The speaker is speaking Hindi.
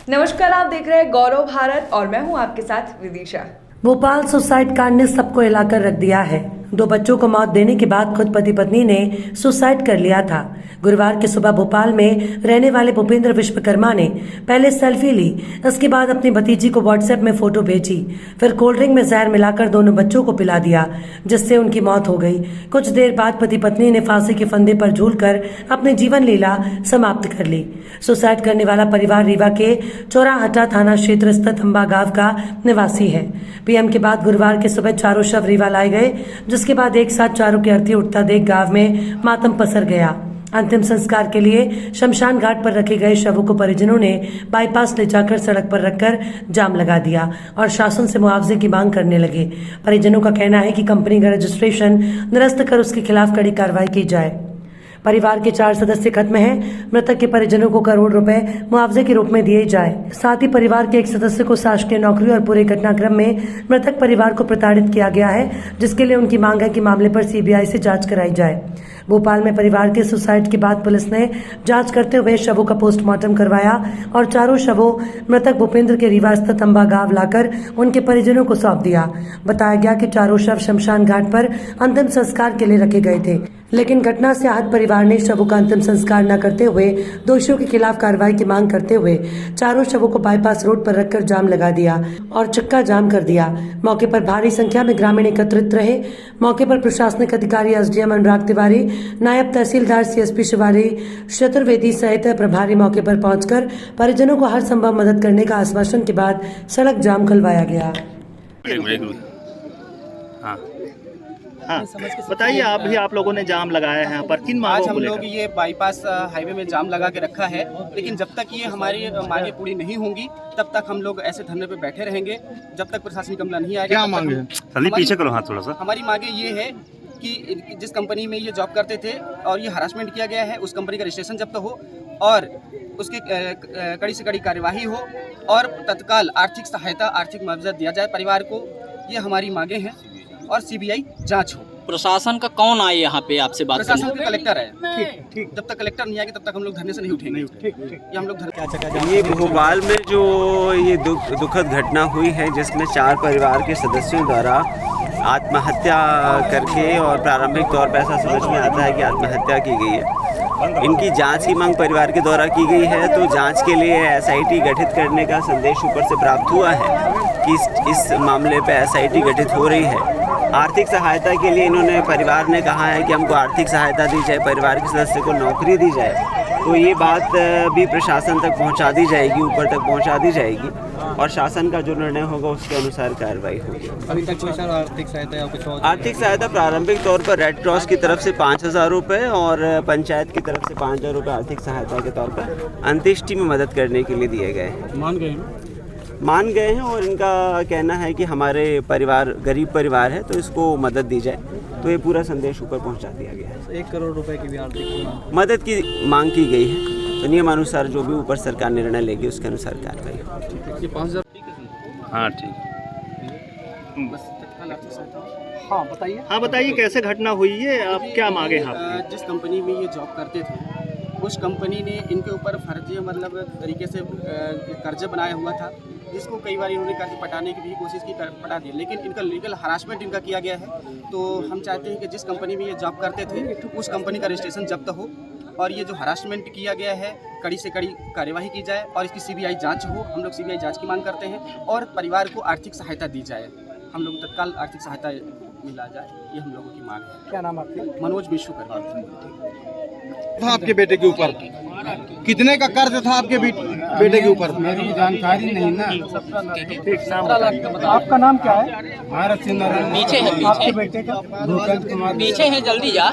नमस्कार, आप देख रहे हैं गौरव भारत और मैं हूं आपके साथ विदिशा। भोपाल सुसाइड कांड ने सबको हिलाकर रख दिया है। 2 बच्चों को मौत देने के बाद खुद पति पत्नी ने सुसाइड कर लिया था। गुरुवार की सुबह भोपाल में रहने वाले भूपेंद्र विश्वकर्मा ने पहले सेल्फी ली, इसके बाद अपनी भतीजी को व्हाट्सएप में फोटो भेजी, फिर कोल्ड ड्रिंक में जहर मिलाकर दोनों बच्चों को पिला दिया, जिससे उनकी मौत हो गई। कुछ देर बाद पति पत्नी ने फांसी के फंदे पर झूलकर अपनी जीवन लीला समाप्त कर ली। सुसाइड करने वाला परिवार रीवा के चौराहटा थाना क्षेत्र स्थित अंबा गांव का निवासी है। पीएम के बाद गुरुवार की सुबह चारों शव रीवा लाए गए, जिसके बाद एक साथ चारों की अर्थी उठता देख गांव में मातम पसर गया। अंतिम संस्कार के लिए शमशान घाट पर रखे गए शवों को परिजनों ने बाईपास ले जाकर सड़क पर रखकर जाम लगा दिया और शासन से मुआवजे की मांग करने लगे। परिजनों का कहना है कि कंपनी का रजिस्ट्रेशन निरस्त कर उसके खिलाफ कड़ी कार्रवाई की जाए। परिवार के 4 सदस्य खत्म हैं। मृतक के परिजनों को करोड़ रुपए मुआवजे के रूप में दिए जाए। साथ ही परिवार के एक सदस्य को शासकीय नौकरी और पूरे घटनाक्रम में मृतक परिवार को प्रताड़ित किया गया है, जिसके लिए उनकी मांग है कि मामले पर सीबीआई से जांच कराई जाए। भोपाल में परिवार के सुसाइड के बाद पुलिस ने जांच करते हुए शवों का पोस्टमार्टम करवाया और चारों शवों मृतक भूपेंद्र के रीवा स्थित अंबा गांव लाकर उनके परिजनों को सौंप दिया। बताया गया कि चारों शव शमशान घाट पर अंतिम संस्कार के लिए रखे गए थे, लेकिन घटना से आहत परिवार ने शवों का अंतिम संस्कार न करते हुए दोषियों के खिलाफ कार्रवाई की मांग करते हुए चारों शवों को बाईपास रोड पर रखकर जाम लगा दिया और चक्का जाम कर दिया। मौके पर भारी संख्या में ग्रामीण एकत्रित रहे। मौके पर प्रशासनिक अधिकारी एसडीएम अनुराग तिवारी, नायब तहसीलदार सीएसपी शिवारी चतुर्वेदी सहित प्रभारी मौके पर पहुंचकर परिजनों को हर संभव मदद करने का आश्वासन के बाद सड़क जाम खुलवाया गया। हाँ, बताइए, आप लोगों ने जाम लगाया है यहाँ पर, किन मांगों को लेकर? आज हम लोग ये बाईपास हाईवे में जाम लगा के रखा है, लेकिन जब तक ये हमारी मांगे पूरी नहीं होंगी तब तक हम लोग ऐसे धरने पे बैठे रहेंगे जब तक प्रशासनिक अमला नहीं आएगा। क्या मांगे? सली पीछे करो हाथ थोड़ा सा। हमारी मांगे ये है कि जिस कंपनी में ये जॉब करते थे और ये हरासमेंट किया गया है, उस कंपनी का रजिस्ट्रेशन जब्त हो और उसकी कड़ी से कड़ी कार्यवाही हो और तत्काल आर्थिक सहायता, आर्थिक मुआवजा दिया जाए परिवार को। ये हमारी मांगे हैं और सीबीआई जांच हो। प्रशासन का कौन आए यहाँ पे आपसे बात करने? प्रशासन का कलेक्टर है। ठीक। जब तक कलेक्टर नहीं आएगा तब तक हम लोग धरने से नहीं उठेंगे। ये हम लोग ये भोपाल में जो ये दुखद घटना हुई है, जिसमें 4 परिवार के सदस्यों द्वारा आत्महत्या करके, और प्रारंभिक तौर पर ऐसा समझ में आता है कि आत्महत्या की गई है। इनकी जांच की मांग परिवार के द्वारा की गई है, तो जांच के लिए एसआईटी गठित करने का संदेश ऊपर से प्राप्त हुआ है कि इस मामले पे एसआईटी गठित हो रही है। आर्थिक सहायता के लिए इन्होंने, परिवार ने कहा है कि हमको आर्थिक सहायता दी जाए, परिवार के सदस्य को नौकरी दी जाए। तो ये बात भी प्रशासन तक पहुंचा दी जाएगी, ऊपर तक पहुंचा दी जाएगी और शासन का जो निर्णय होगा उसके अनुसार कार्रवाई होगी। अभी तक कोई सर आर्थिक सहायता या कुछ और? आर्थिक सहायता प्रारंभिक तौर पर रेड क्रॉस की तरफ से 5,000 रुपये और पंचायत की तरफ से 5,000 रुपये आर्थिक सहायता के तौर पर अंत्येष्टि में मदद करने के लिए दिए गए हैं। मान गए हैं और इनका कहना है कि हमारे परिवार गरीब परिवार है, तो इसको मदद दी जाए। तो ये पूरा संदेश ऊपर पहुंचा दिया गया है। 1 करोड़ रुपए की भी आर्थिक मदद की मांग की गई है, तो नियमानुसार जो भी ऊपर सरकार निर्णय लेगी उसके अनुसार कार्रवाई होगी। 5,000। हाँ, ठीक। हाँ बताइए कैसे घटना हुई है, आप क्या मांगे हैं? जिस कंपनी में ये जॉब करते थे उस कंपनी ने इनके ऊपर फर्जी तरीके से कर्ज बनाया हुआ था, जिसको कई बार इन्होंने कर्ज पटाने की भी कोशिश की, पटा दिया, लेकिन इनका लीगल हरासमेंट इनका किया गया है। तो हम चाहते हैं कि जिस कंपनी में ये जॉब करते थे उस कंपनी का रजिस्ट्रेशन जब्त हो और ये जो हरासमेंट किया गया है कड़ी से कड़ी कार्यवाही की जाए और इसकी सीबीआई जांच हो। हम लोग सीबीआई जांच की मांग करते हैं और परिवार को आर्थिक सहायता दी जाए। हम लोग तत्काल आर्थिक सहायता मिला जाए, ये हम लोगों की मांग है। क्या नाम आपका? मनोज विश्वकर्मा। था आपके बेटे के ऊपर? कितने का कर्ज था आपके बेटे के ऊपर? मेरी जानकारी नहीं ना। आपका नाम क्या है? भारत सिंह। पीछे है, आपके बेटे का? भूपेंद्र कुमार। पीछे है, जल्दी जा।